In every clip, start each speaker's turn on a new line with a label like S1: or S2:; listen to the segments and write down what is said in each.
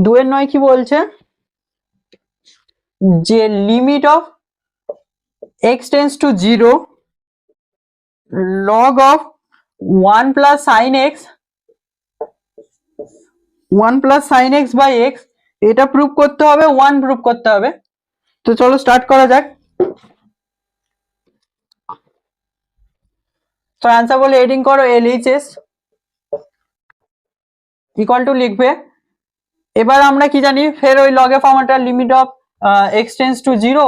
S1: 2 এর 9 কি বলছে যে limit of x tends to 0 log of 1 plus sin x 1 plus sin x by x এটা প্রুফ করতে হবে 1 প্রুফ করতে হবে। তো চলো স্টার্ট করা যাক। তো आंसर বলে এডিং করো LHS ইকুয়াল টু লিখবে। এবার আমরা কি জানি ফের ওই লগ এর ফর্মুলাটা limit of x tends to 0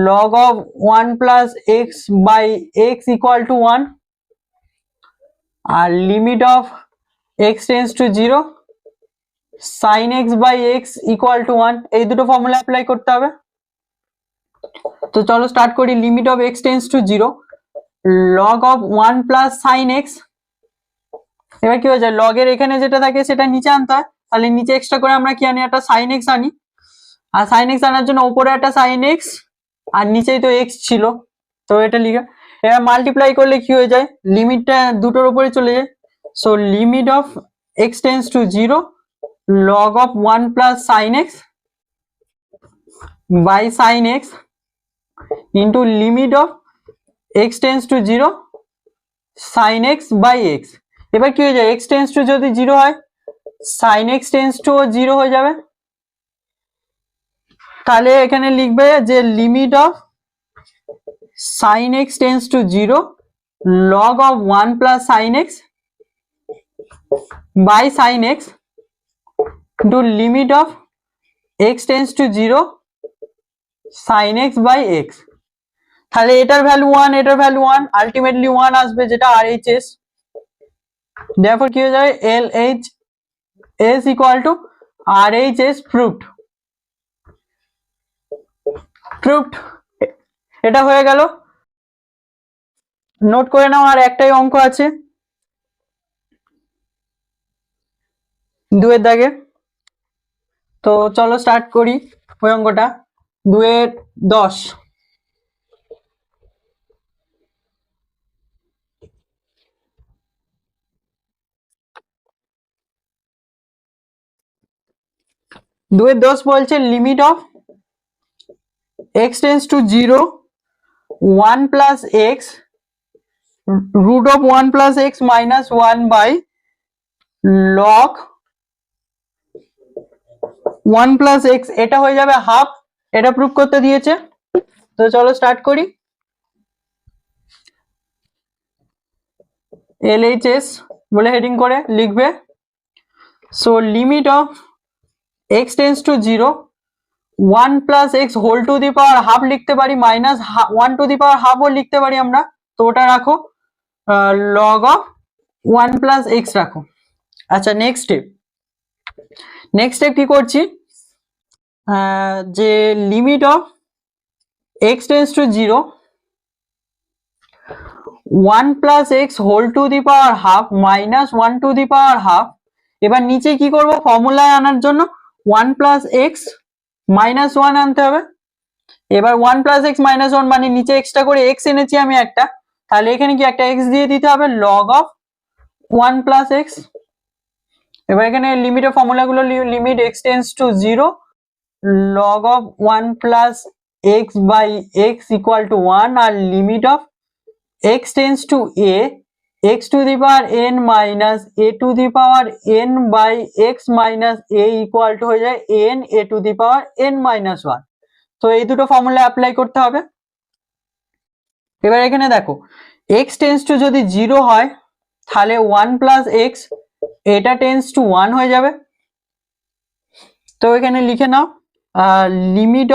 S1: log of 1 plus x by x equal to 1 আর limit of x tends to 0 sin x by x equal to 1 এই দুটো ফর্মুলা অ্যাপ্লাই করতে হবে। তো চলো স্টার্ট করি। Limit of x tends to 0 log of 1 plus sin x এবার কি হয়ে যায় log এর এখানে যেটা থাকে সেটা নিচে আনতে হয়, তাহলে নিচে এক্সট্রা করে আমরা কি আনি একটা sin x আনি, আর sin x আনার জন্য উপরে একটা sin x আর নিচেই তো x ছিল, তো এটা লিখে এবার মাল্টিপ্লাই করলে কি হয়ে যায় লিমিটটা দুটোর উপরে চলে যায়। So limit of x tends to 0 log of 1 plus sin x by sin x into limit of x tends to 0 sin x by x এবার কি হয়ে যায় x tends to যদি 0 হয় sin x tends to 0 হয়ে যাবে, তাহলে এখানে লিখবে যে limit of sin x tends to 0 log of 1 plus sin x by sin x into limit of x tends to 0 sin x by x তাহলে এটার ভ্যালু 1 এটার ভ্যালু 1 আলটিমেটলি 1 আসবে যেটা RHS। therefore কি হয়ে যাবে LHS equal to RHS proved এটা হয়ে গেল। নোট করে নাও আর একটাই অঙ্ক আছে 2 এর দাগে। তো চলো স্টার্ট করি ওই অঙ্কটা 2 এর 10। দুয়ের 10 বলছে limit of x tends to 0 1 plus x root of 1 plus x minus 1 by log 1 plus x এটা হয়ে যাবে হাফ, এটা প্রুফ করতে দিয়েছে। তো চলো স্টার্ট করি। LHS বলে হেডিং করে লিখবে। So limit of x tends to 0 1 plus x whole to the power half লিখতে পারি minus 1 to the power half ও লিখতে পারি আমরা, তো ওটা রাখো log of 1 plus x রাখো। আচ্ছা নেক্সট স্টেপ কি করছি যে limit of x tends to 0 1 plus x whole to the power half minus 1 to the power half. এবার নিচে কি করব ফর্মুলায় আনার জন্য 1 plus x মাইনাস 1 আনতে হবে। এবার 1 plus x মাইনাস 1 মানে নিচে এক্সট্রা করে x এনেছি আমি একটা, তাহলে এখানে কি একটা x দিয়ে দিতে হবে log of 1 plus x। এবার এখানে লিমিটের ফর্মুলাগুলো limit x tends to 0 log of 1 plus x by x equal to 1 আর limit of x tends to a x to the power n minus a to the power n by x minus a equal to হয়ে যায় n a to the power n minus 1। তো এই দুটো formula apply করতে হবে। এবার এখানে দেখো x tends to যদি 0 হয় তাহলে 1 plus x এটা tends to 1 হয়ে যাবে। তো এখানে লিখে নাও লিমিট